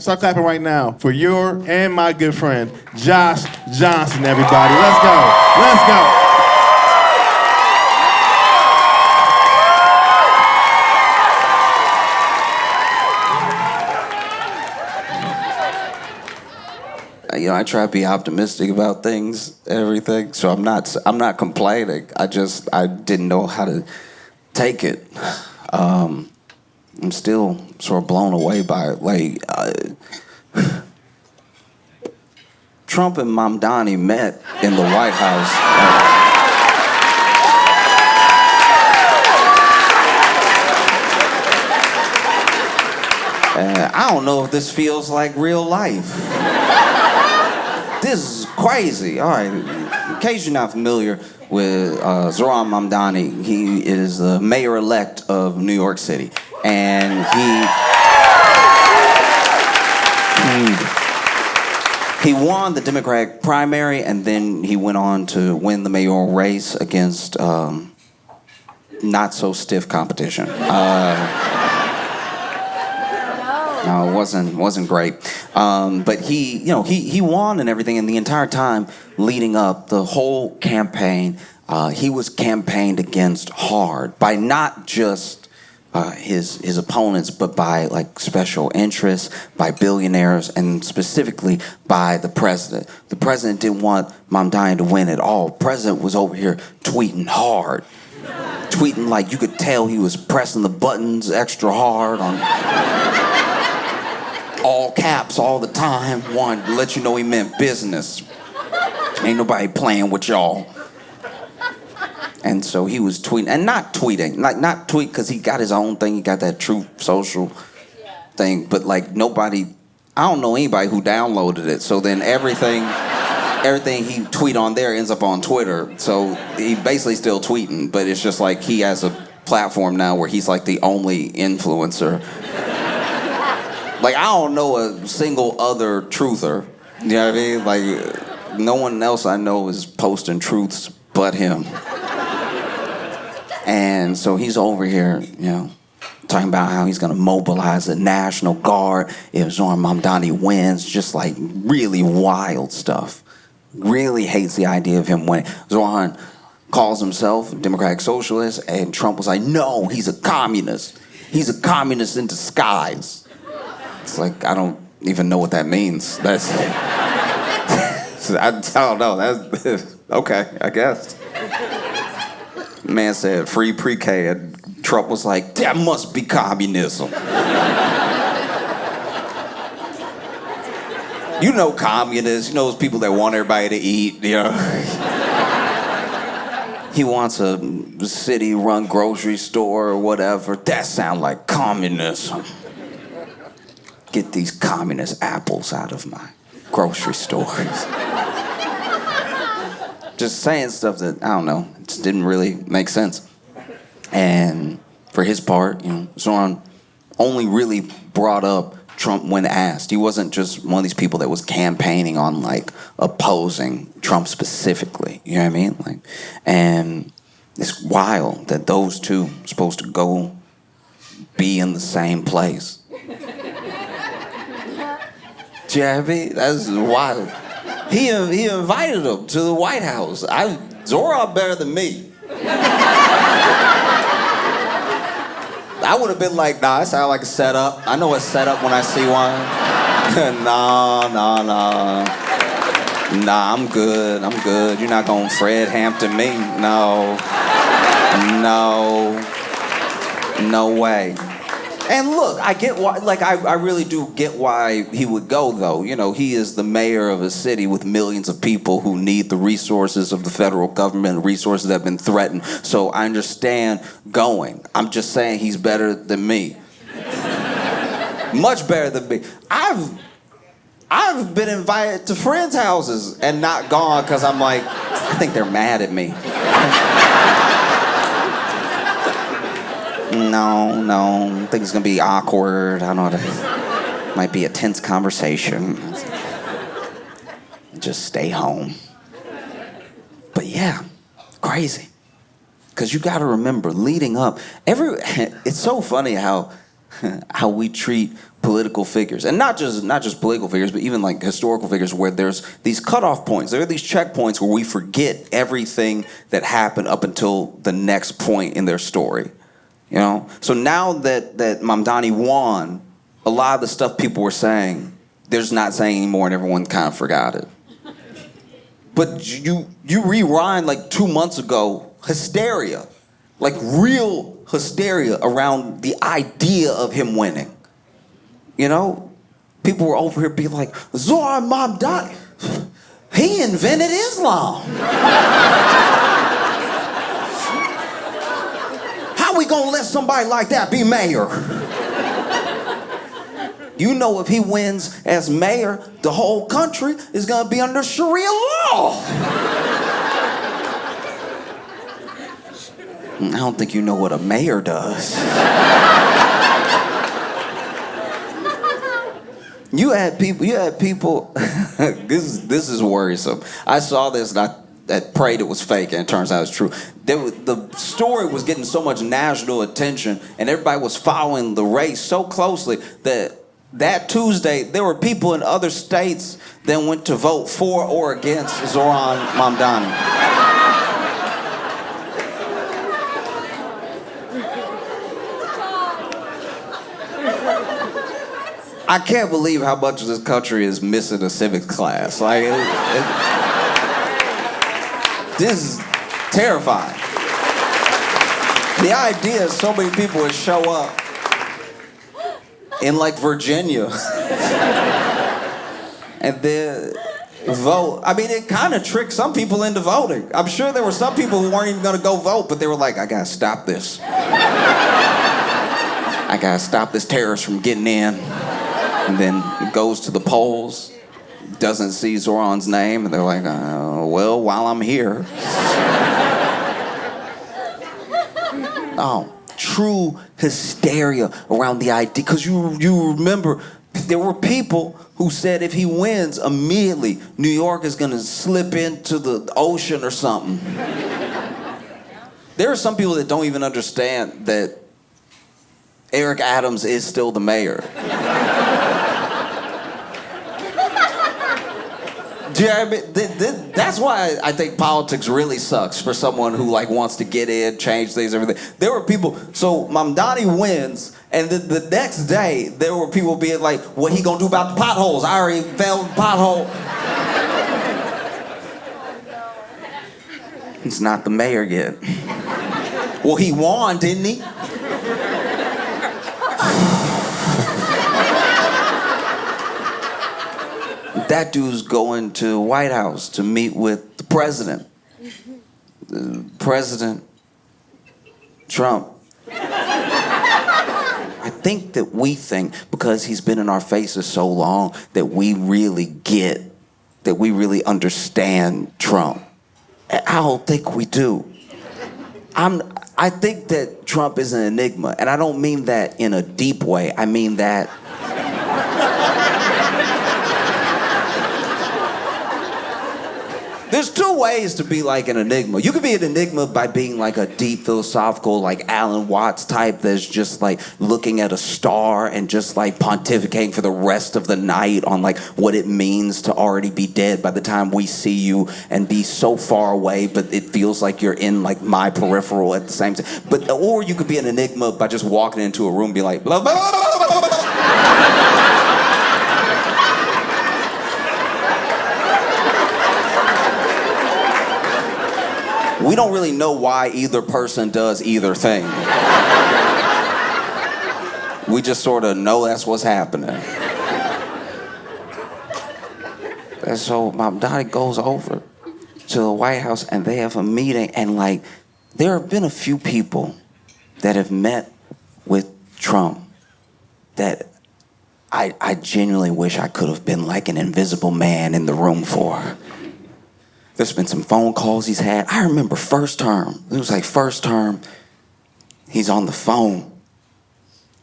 Start clapping right now for your and my good friend, Josh Johnson, everybody. Let's go. Let's go. You know, I try to be optimistic about things, everything. So I'm not complaining. I didn't know how to take it. I'm still sort of blown away by it. Like, Trump and Mamdani met in the White House. I don't know if this feels like real life. This is crazy. All right, in case you're not familiar with Zoran Mamdani, he is the mayor-elect of New York City. And he won the Democratic primary, and then he went on to win the mayoral race against not-so-stiff competition. No, it wasn't great. But he won and everything, and the entire time leading up, the whole campaign, he was campaigned against hard by not just his opponents, but by like special interests, by billionaires, and specifically by the president. The president didn't want Mamdani to win at all. The president was over here tweeting hard. Tweeting like you could tell he was pressing the buttons extra hard on all caps all the time, wanted to let you know he meant business. Ain't nobody playing with y'all. And so he was tweeting, and not tweet because he got his own thing, he got that Truth Social thing, but like nobody, I don't know anybody who downloaded it, so then everything he tweet on there ends up on Twitter, so he basically still tweeting, but it's just like he has a platform now where he's like the only influencer. Like, I don't know a single other truther. You know what I mean? Like, no one else I know is posting truths but him. And so he's over here, talking about how he's going to mobilize the National Guard if Zoran Mamdani wins. Just like really wild stuff. Really hates the idea of him winning. Zoran calls himself a democratic socialist, and Trump was like, no, he's a communist. He's a communist in disguise. It's like, I don't even know what that means. That's, I don't know. That's, okay, I guess. Man said free pre-K, and Trump was like, that must be communism. You know communists, you know those people that want everybody to eat, He wants a city-run grocery store or whatever. That sounds like communism. Get these communist apples out of my grocery stores. Just saying stuff that, I don't know, just didn't really make sense. And for his part, Zoran only really brought up Trump when asked. He wasn't just one of these people that was campaigning on, like, opposing Trump specifically. You know what I mean? Like, and it's wild that those two are supposed to go be in the same place. You know what I mean? That's wild. He invited him to the White House. Zoran better than me. I would have been like, nah, it sounds like a setup. I know a setup when I see one. Nah, I'm good. You're not gonna Fred Hampton me. No way. And look, I get why, I really do get why he would go, though. He is the mayor of a city with millions of people who need the resources of the federal government, resources that have been threatened. So I understand going. I'm just saying he's better than me. Much better than me. I've been invited to friends' houses and not gone because I'm like, I think they're mad at me. No, I think it's gonna be awkward. I don't know. Might be a tense conversation. Just stay home. But yeah, crazy. Because you gotta remember, leading up, it's so funny how how we treat political figures, and not just political figures, but even like historical figures, where there's these cutoff points. There are these checkpoints where we forget everything that happened up until the next point in their story. You know. So now that Mamdani won, a lot of the stuff people were saying, they're just not saying anymore, and everyone kind of forgot it. But you rewind like 2 months ago, hysteria, like real hysteria around the idea of him winning. You know, people were over here being like, Zoran Mamdani, he invented Islam. How we gonna let somebody like that be mayor? You know, if he wins as mayor, the whole country is gonna be under Sharia law. I don't think you know what a mayor does. You had people, this is worrisome. I saw this and I prayed it was fake, and it turns out it's true. The story was getting so much national attention, and everybody was following the race so closely that Tuesday, there were people in other states that went to vote for or against Zoran Mamdani. I can't believe how much of this country is missing a civics class. Like, this is terrifying. The idea is so many people would show up in like Virginia and then vote. I mean, it kind of tricked some people into voting. I'm sure there were some people who weren't even going to go vote, but they were like, I gotta stop this. I gotta stop this terrorist from getting in. And then goes to the polls, doesn't see Zoran's name, and they're like, well, while I'm here. Oh, true hysteria around the idea. Because you remember, there were people who said if he wins, immediately New York is going to slip into the ocean or something. There are some people that don't even understand that Eric Adams is still the mayor. Do you know what I mean? That's why I think politics really sucks for someone who like wants to get in, change things, everything. There were people, so Mamdani wins, and the next day there were people being like, what he gonna do about the potholes? I already fell in the pothole. He's not the mayor yet. Well, he won, didn't he? That dude's going to the White House to meet with the president. President Trump. I think that we think, because he's been in our faces so long, that we really understand Trump. I don't think we do. I think that Trump is an enigma, and I don't mean that in a deep way. I mean that there's two ways to be like an enigma. You could be an enigma by being like a deep philosophical, like Alan Watts type that's just like looking at a star and just like pontificating for the rest of the night on like what it means to already be dead by the time we see you and be so far away, but it feels like you're in like my peripheral at the same time. But or you could be an enigma by just walking into a room and be like, blah, blah, blah, blah, blah, blah. We don't really know why either person does either thing. We just sort of know that's what's happening. And so Mamdani goes over to the White House and they have a meeting, and like there have been a few people that have met with Trump that I genuinely wish I could have been like an invisible man in the room for. There's been some phone calls he's had. I remember first term. It was like first term. He's on the phone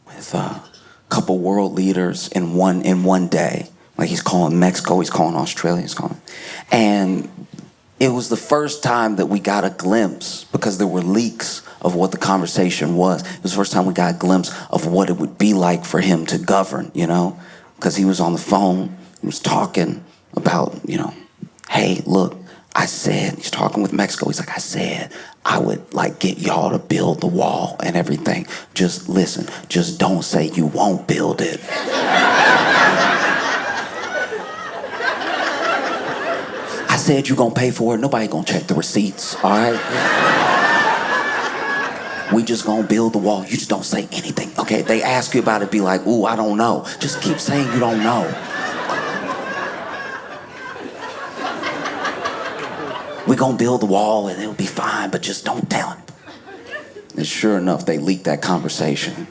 with a couple world leaders in one day. Like he's calling Mexico, he's calling Australia, he's calling. And it was the first time that we got a glimpse, because there were leaks of what the conversation was. It was the first time we got a glimpse of what it would be like for him to govern, you know? Because he was on the phone, he was talking about, you know, hey, look, I said, he's talking with Mexico, he's like, I said I would like get y'all to build the wall and everything. Just listen, just don't say you won't build it. I said you gonna pay for it, nobody gonna check the receipts, all right? We just gonna build the wall, you just don't say anything, okay? They ask you about it, be like, ooh, I don't know. Just keep saying you don't know. We gonna build the wall and it'll be fine, but just don't tell him. And sure enough, they leaked that conversation.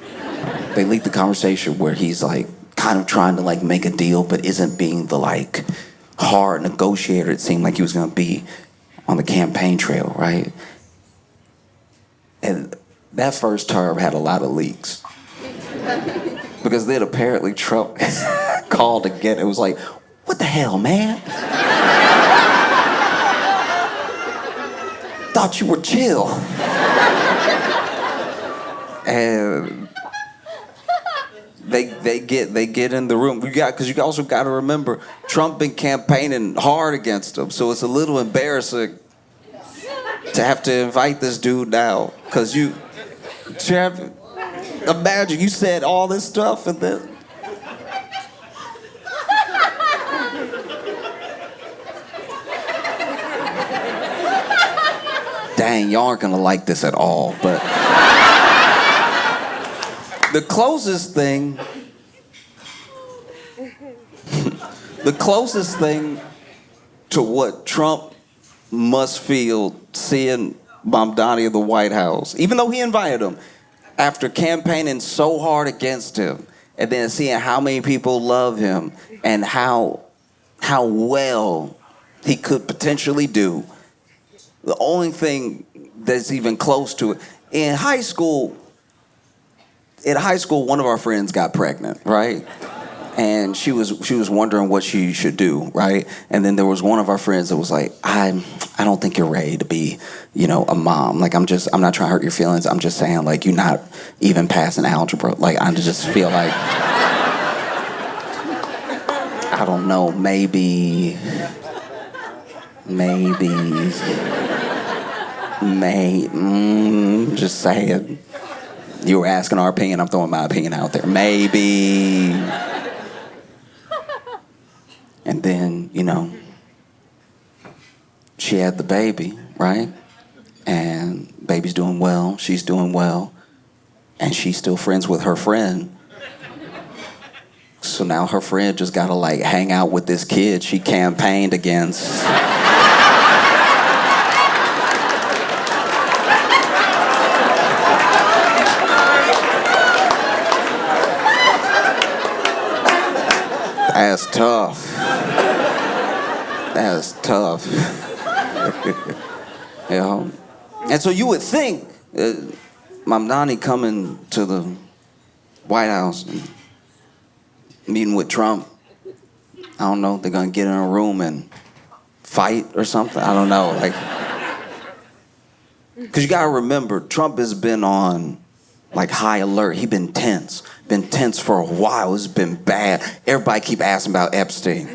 They leaked the conversation where he's like kind of trying to like make a deal, but isn't being the like hard negotiator it seemed like he was gonna be on the campaign trail, right? And that first term had a lot of leaks. Because then apparently Trump called again. It was like, what the hell, man? Thought you were chill. And they get in the room. Because you also got to remember, Trump been campaigning hard against him, so it's a little embarrassing to have to invite this dude now. Because imagine you said all this stuff and then. Dang, y'all aren't gonna like this at all, but the closest thing to what Trump must feel seeing Mamdani in the White House, even though he invited him, after campaigning so hard against him, and then seeing how many people love him and how well he could potentially do. The only thing that's even close to it, in high school, one of our friends got pregnant, right? And she was wondering what she should do, right? And then there was one of our friends that was like, I don't think you're ready to be, you know, a mom. Like, I'm not trying to hurt your feelings. I'm just saying, like, you're not even passing algebra. Like, I just feel like, I don't know, maybe, just saying. You were asking our opinion, I'm throwing my opinion out there. Maybe. And then, you know, she had the baby, right? And baby's doing well, she's doing well, and she's still friends with her friend. So now her friend just gotta like hang out with this kid she campaigned against. That's tough. That's tough. You know? And so you would think Mamdani coming to the White House and meeting with Trump, I don't know, they're gonna get in a room and fight or something. I don't know, like, because you gotta remember, Trump has been on like high alert. He been tense for a while. It's been bad. Everybody keep asking about Epstein.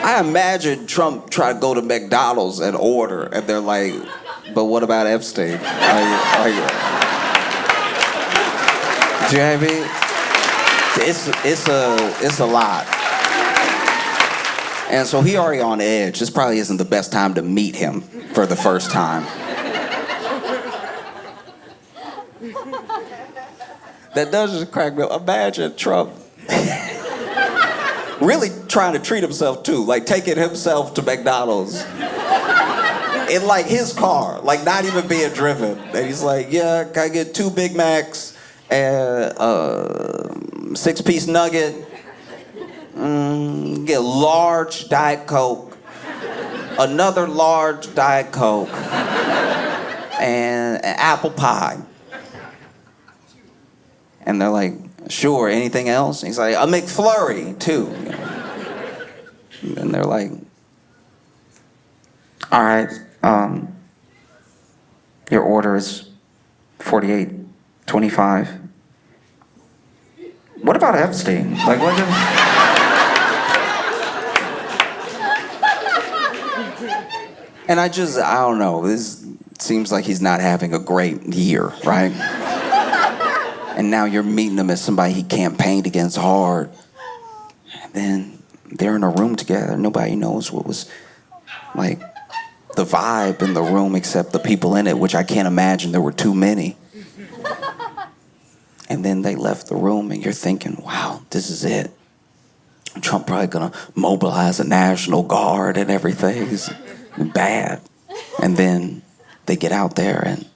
I imagine Trump try to go to McDonald's and order, and they're like, but what about Epstein? Do you know what I mean? It's a lot. And so he already on edge. This probably isn't the best time to meet him for the first time. That does just crack me up. Imagine Trump really trying to treat himself too, like taking himself to McDonald's in like his car, like not even being driven. And he's like, yeah, can I get 2 Big Macs and 6-piece nugget? Get a large Diet Coke, another large Diet Coke, and an apple pie. And they're like, sure, anything else? And he's like, a McFlurry, too. And they're like, all right, Your order is 48.25. What about Epstein? Like, what? And I don't know. This seems like he's not having a great year, right? And now you're meeting him as somebody he campaigned against hard. And then they're in a room together. Nobody knows what was like the vibe in the room except the people in it, which I can't imagine there were too many. And then they left the room and you're thinking, wow, this is it. Trump probably gonna mobilize a National Guard and everything. It's bad. And then they get out there and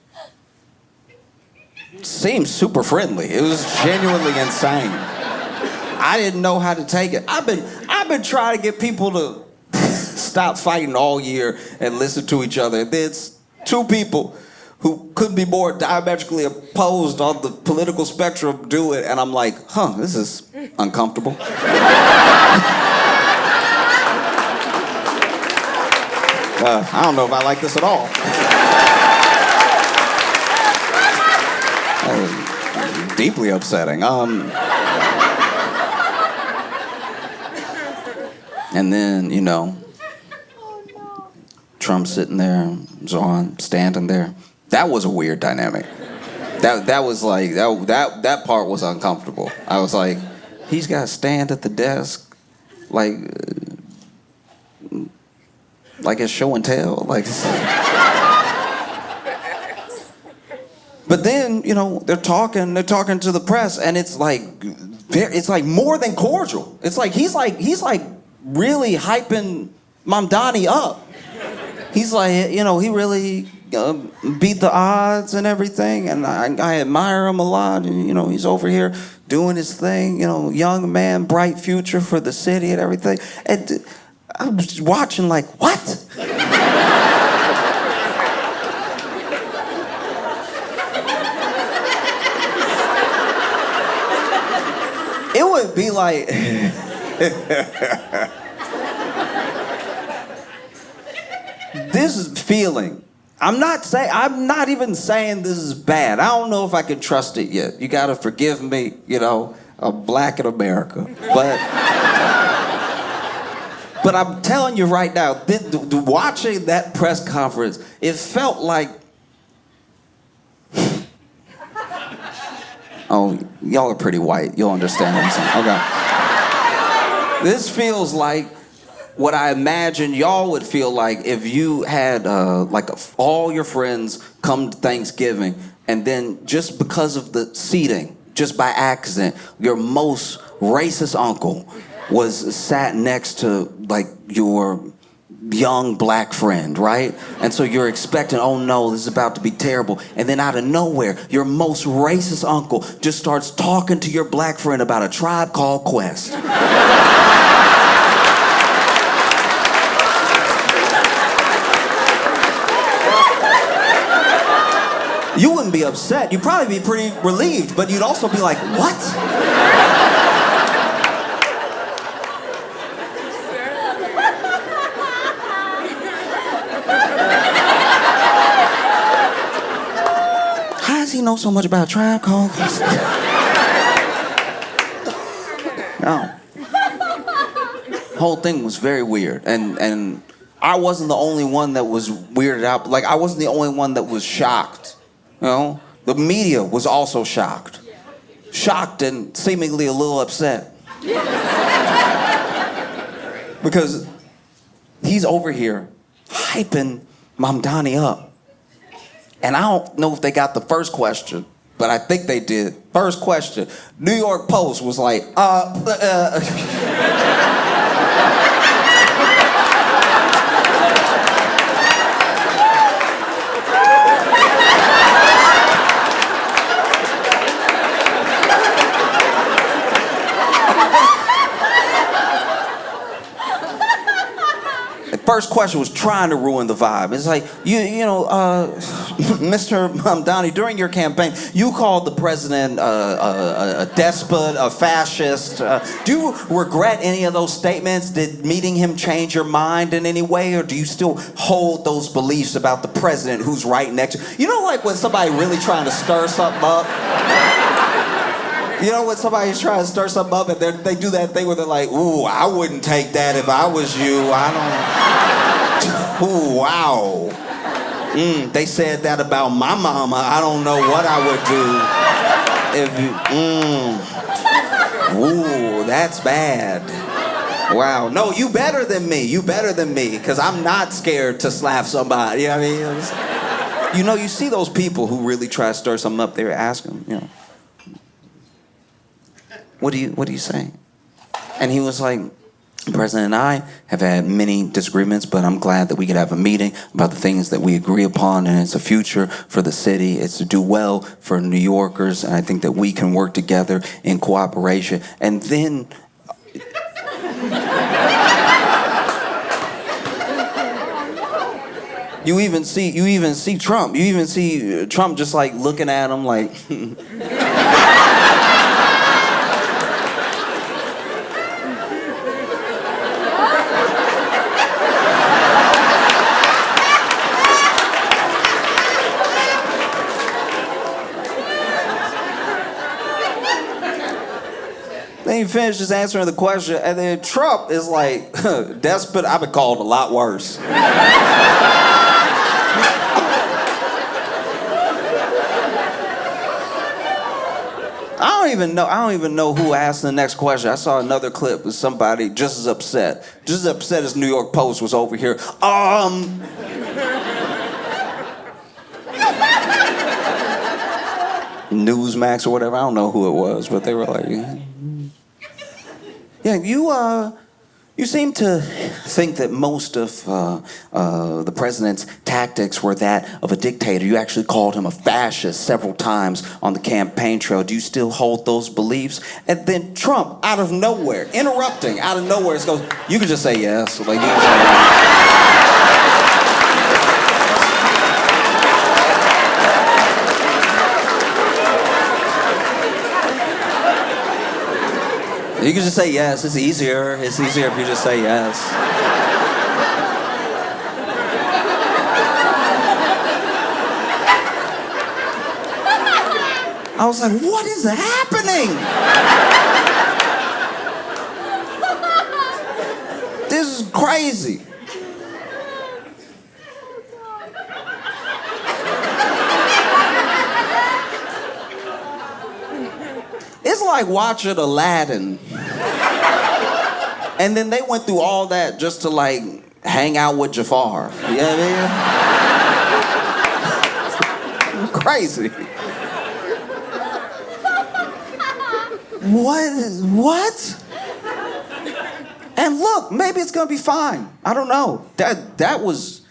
it seemed super friendly. It was genuinely insane. I didn't know how to take it. I've been trying to get people to stop fighting all year and listen to each other. There's two people who couldn't be more diametrically opposed on the political spectrum do it, and I'm like, this is uncomfortable. I don't know if I like this at all. That was deeply upsetting. And then, Trump sitting there, Zorn standing there. That was a weird dynamic. That was like, that part was uncomfortable. I was like, he's got to stand at the desk like it's show and tell. But then, they're talking to the press, and it's like more than cordial. It's like he's really hyping Mamdani up. He's like, he really beat the odds and everything, and I admire him a lot. And he's over here doing his thing. Young man, bright future for the city and everything. And I was watching like, what? It would be like. This feeling, I'm not even saying this is bad. I don't know if I can trust it yet. You gotta forgive me, I'm black in America. But I'm telling you right now, watching that press conference, it felt like, oh, y'all are pretty white. You'll understand what I'm saying. Okay. This feels like what I imagine y'all would feel like if you had all your friends come to Thanksgiving, and then just because of the seating, just by accident, your most racist uncle was sat next to your young black friend, right? And so you're expecting, oh no, this is about to be terrible. And then out of nowhere, your most racist uncle just starts talking to your black friend about A Tribe Called Quest. You wouldn't be upset. You'd probably be pretty relieved, but you'd also be like, what? How does he know so much about A Tribe Called Quest? No. Whole thing was very weird, and I wasn't the only one that was weirded out. I wasn't the only one that was shocked. The media was also shocked. Shocked and seemingly a little upset. Because he's over here hyping Mamdani up. And I don't know if they got the first question, but I think they did. First question, New York Post was like, First question was trying to ruin the vibe. It's like, Mr. Mamdani, during your campaign, you called the president a despot, a fascist. Do you regret any of those statements? Did meeting him change your mind in any way, or do you still hold those beliefs about the president who's right next to you? You know, like when somebody really trying to stir something up? You know, when somebody's trying to stir something up and they do that thing where they're like, ooh, I wouldn't take that if I was you. I don't... Ooh, wow. They said that about my mama. I don't know what I would do if you... Ooh, that's bad. Wow. No, you better than me. You better than me, because I'm not scared to slap somebody. You know what I mean? You know, you see those people who really try to stir something up there, ask them, you know, what do you say? And he was like, the president and I have had many disagreements, but I'm glad that we could have a meeting about the things that we agree upon, and it's a future for the city. It's to do well for New Yorkers, and I think that we can work together in cooperation. And then... You even see Trump. You even see Trump just like looking at him like... Then he finishes answering the question, and then Trump is like, despot, I've been called a lot worse. I don't even know who asked the next question. I saw another clip with somebody just as upset as New York Post was over here. Newsmax or whatever, I don't know who it was, but they were like, yeah, you seem to think that most of the president's tactics were that of a dictator. You actually called him a fascist several times on the campaign trail. Do you still hold those beliefs? And then Trump, out of nowhere, interrupting, out of nowhere, goes, you can just say yes. Like, you can say yes. You can just say yes. It's easier. It's easier if you just say yes. I was like, what is happening? This is crazy. It's like watching Aladdin. And then they went through all that just to like hang out with Jafar. You know what I mean? Crazy. What? And look, maybe it's gonna be fine. I don't know. That was...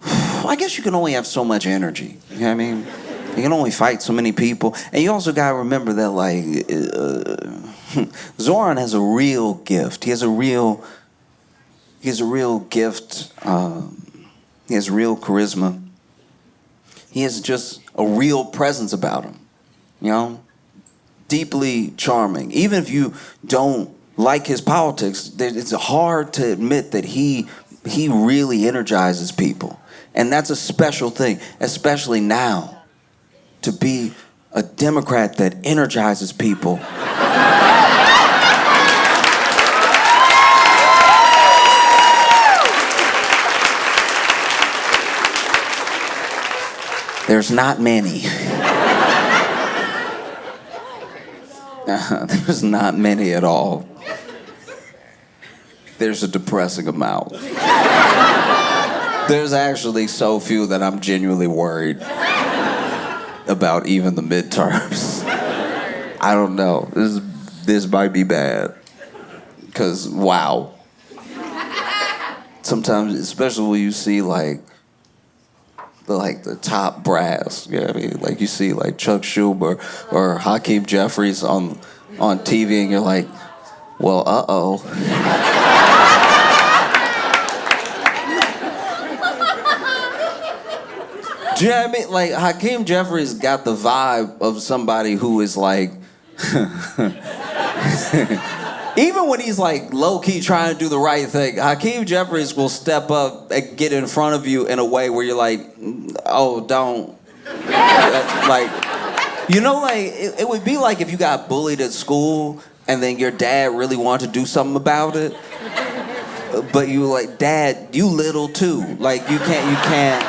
I guess you can only have so much energy. You know what I mean? You can only fight so many people. And you also gotta remember that, like, Zoran has a real gift. He has a real gift. He has real charisma. He has just a real presence about him. You know? Deeply charming. Even if you don't like his politics, it's hard to admit that he really energizes people. And that's a special thing, especially now. To be a Democrat that energizes people. There's not many. There's not many at all. There's a depressing amount. There's actually so few that I'm genuinely worried about even the midterms. I don't know. This might be bad. Because, wow. Sometimes, especially when you see like the top brass, you know what I mean? Like you see like Chuck Schumer or Hakeem Jeffries on TV, and you're like, well, uh-oh. Do you know what I mean? Like, Hakeem Jeffries got the vibe of somebody who is like, even when he's like low-key trying to do the right thing, Hakeem Jeffries will step up and get in front of you in a way where you're like, oh, don't. Like, you know, like, it would be like if you got bullied at school and then your dad really wanted to do something about it. But you were like, Dad, you little too. Like, you can't.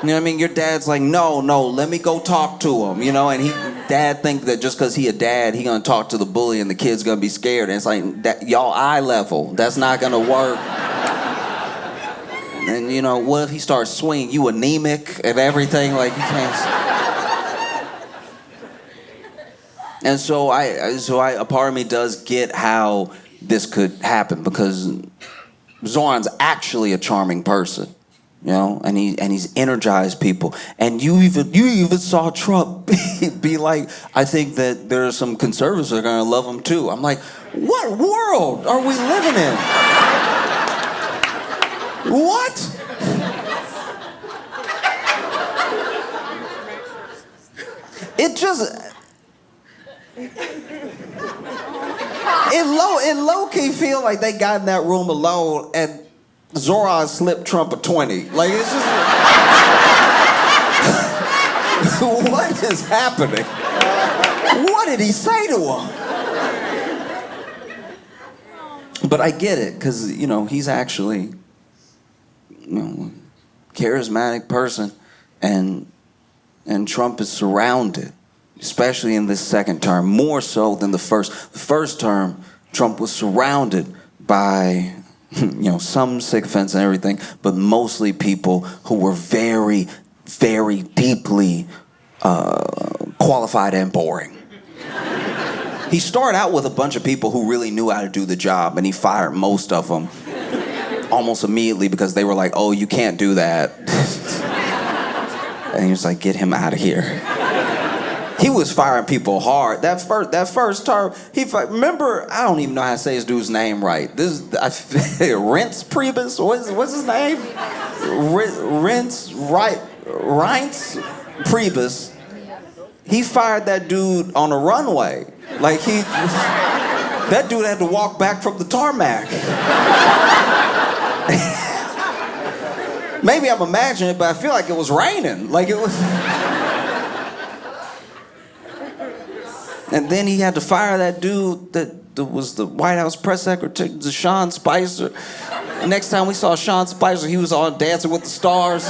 You know what I mean? Your dad's like, no, let me go talk to him, you know? And dad thinks that just because he a dad, he gonna talk to the bully and the kid's gonna be scared. And it's like, y'all eye level. That's not gonna work. And you know, what if he starts swinging? You anemic and everything, like you can't. And so a part of me does get how this could happen because Zoran's actually a charming person. You know, and he's energized people. And you even saw Trump be like, I think that there are some conservatives that are gonna love him too. I'm like, what world are we living in? What? It just it low-key feel like they got in that room alone and Zoran slipped Trump a 20. Like, it's just... What is happening? What did he say to him? But I get it, because, you know, he's actually, you know, charismatic person, and Trump is surrounded, especially in this second term, more so than the first. The first term, Trump was surrounded by... you know, some sycophants and everything, but mostly people who were very, very deeply qualified and boring. He started out with a bunch of people who really knew how to do the job, and he fired most of them almost immediately because they were like, oh, you can't do that. And he was like, get him out of here. He was firing people hard. That first term, remember, I don't even know how to say his dude's name right. Reince Priebus, what's his name? Reince Priebus. He fired that dude on a runway. Like that dude had to walk back from the tarmac. Maybe I'm imagining it, but I feel like it was raining. Like it was... And then he had to fire that dude that was the White House press secretary, Sean Spicer. The next time we saw Sean Spicer, he was on Dancing with the Stars.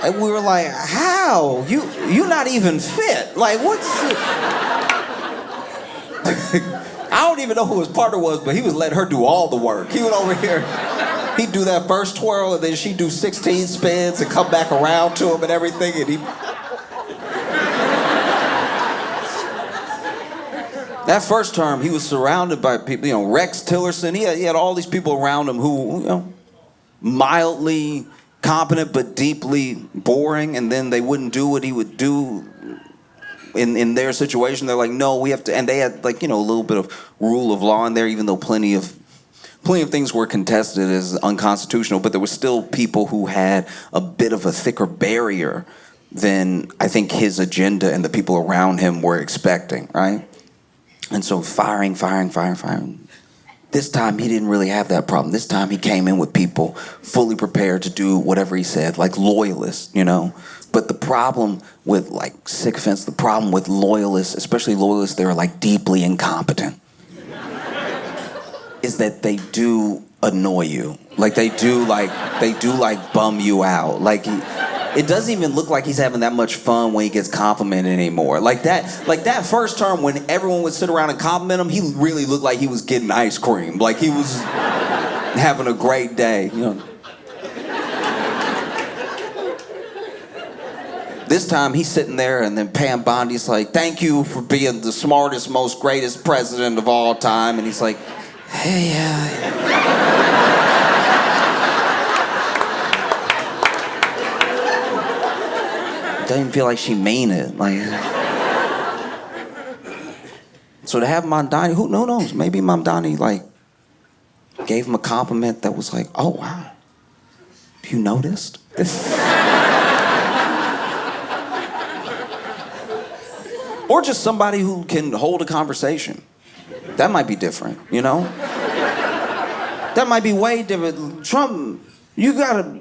And we were like, how? You not even fit. Like, what's... I don't even know who his partner was, but he was letting her do all the work. He was over here. He'd do that first twirl, and then she'd do 16 spins and come back around to him and everything, and he... That first term, he was surrounded by people, you know, Rex Tillerson. He had all these people around him who, you know, mildly competent but deeply boring, and then they wouldn't do what he would do in their situation. They're like, no, we have to, and they had, like, you know, a little bit of rule of law in there, even though plenty of things were contested as unconstitutional, but there were still people who had a bit of a thicker barrier than I think his agenda and the people around him were expecting, right? And so firing. This time he didn't really have that problem. This time he came in with people fully prepared to do whatever he said, like loyalists, you know. But the problem with like sycophants, the problem with loyalists, especially loyalists that are like deeply incompetent, is that they do annoy you. Like they do bum you out. Like it doesn't even look like he's having that much fun when he gets complimented anymore. Like that first term when everyone would sit around and compliment him, he really looked like he was getting ice cream. Like he was having a great day, you know. This time he's sitting there and then Pam Bondi's like, thank you for being the smartest, most greatest president of all time. And he's like, hey, yeah. Doesn't even feel like she mean it. Like, so to have Mamdani, who knows? Maybe Mamdani like gave him a compliment that was like, oh, wow, you noticed? Or just somebody who can hold a conversation. That might be different, you know? That might be way different. Trump, you gotta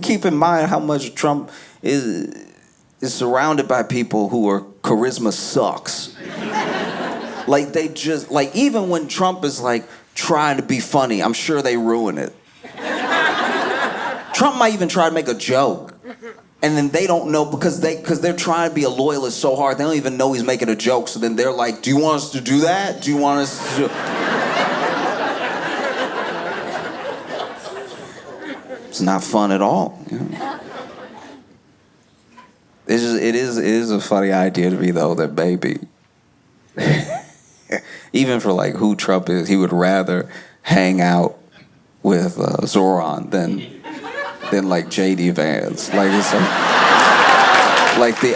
keep in mind how much Trump is surrounded by people who are charisma sucks. Like they just, like even when Trump is like trying to be funny, I'm sure they ruin it. Trump might even try to make a joke. And then they don't know because they're trying to be a loyalist so hard, they don't even know he's making a joke. So then they're like, do you want us to do that? Do you want us to do... It's not fun at all. You know? It is a funny idea to me though that maybe, even for like who Trump is, he would rather hang out with Zoran than like J.D. Vance. Like it's like the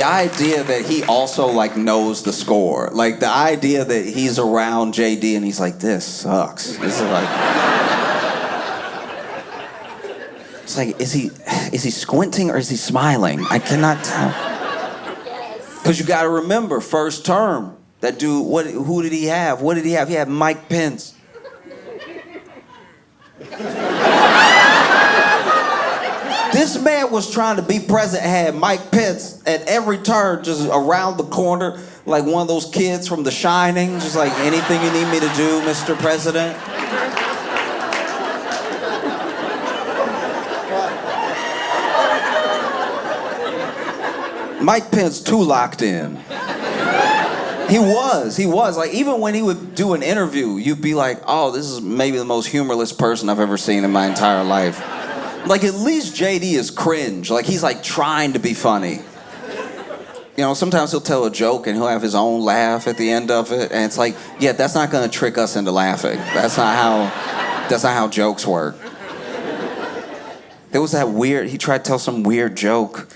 idea that he also like knows the score. Like the idea that he's around J.D. and he's like, this sucks. This is like, it's like, is he squinting or is he smiling? I cannot tell. Because you got to remember, first term. That dude, who did he have? What did he have? He had Mike Pence. This man was trying to be president, had Mike Pence at every turn, just around the corner, like one of those kids from The Shining, just like, anything you need me to do, Mr. President? Mike Pence too locked in. He was. Like, even when he would do an interview, you'd be like, oh, this is maybe the most humorless person I've ever seen in my entire life. Like, at least JD is cringe. Like, he's like trying to be funny. You know, sometimes he'll tell a joke and he'll have his own laugh at the end of it. And it's like, yeah, that's not gonna trick us into laughing. That's not how jokes work. There was that weird, he tried to tell some weird joke.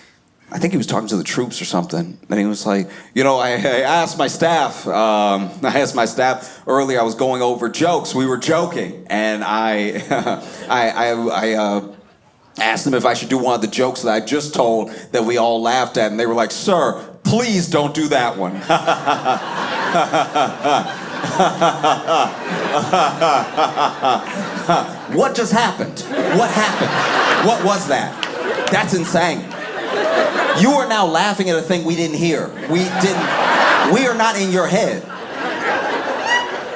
I think he was talking to the troops or something. And he was like, you know, I asked my staff earlier, I was going over jokes. We were joking. And I asked them if I should do one of the jokes that I just told that we all laughed at. And they were like, sir, please don't do that one. What just happened? What happened? What was that? That's insane. You are now laughing at a thing we didn't hear. We are not in your head.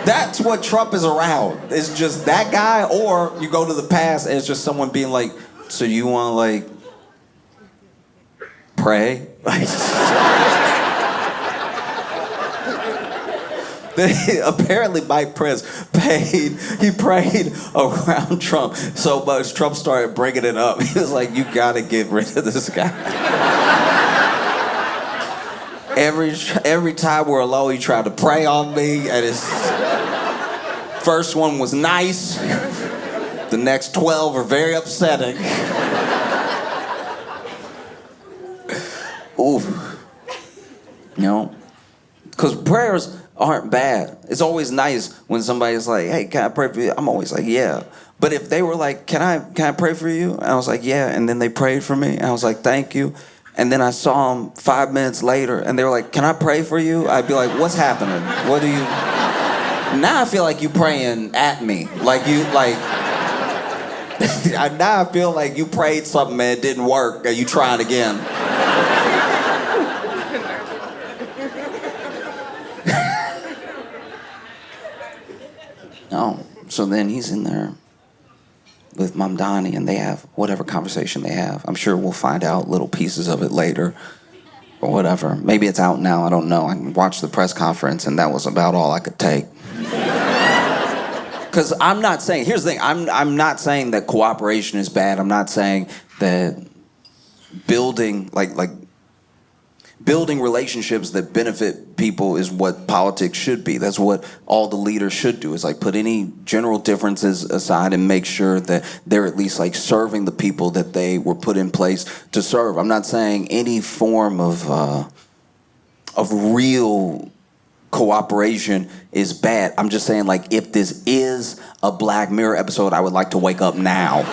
That's what Trump is around. It's just that guy, or you go to the past and it's just someone being like, so you want to like pray? Apparently Mike Pence prayed around Trump so much Trump started bringing it up. He was like, you gotta get rid of this guy. Every time we're alone, he tried to pray on me, and his first one was nice. The next 12 are very upsetting. Ooh. You know? Because prayers aren't bad. It's always nice when somebody's like, hey, can I pray for you? I'm always like, yeah. But if they were like, can I pray for you? And I was like, yeah. And then they prayed for me. And I was like, thank you. And then I saw them 5 minutes later and they were like, can I pray for you? I'd be like, what's happening? What do you... Now I feel like you praying at me. Like you, like... Now I feel like you prayed something and it didn't work. And you trying again. No. So then he's in there with Mamdani and they have whatever conversation they have. I'm sure we'll find out little pieces of it later or whatever. Maybe it's out now, I don't know. I watched the press conference and that was about all I could take. Because I'm not saying, here's the thing, I'm not saying that cooperation is bad. I'm not saying that building, building relationships that benefit people is what politics should be. That's what all the leaders should do, is like put any general differences aside and make sure that they're at least like serving the people that they were put in place to serve. I'm not saying any form of of real cooperation is bad. I'm just saying, like, if this is a Black Mirror episode, I would like to wake up now.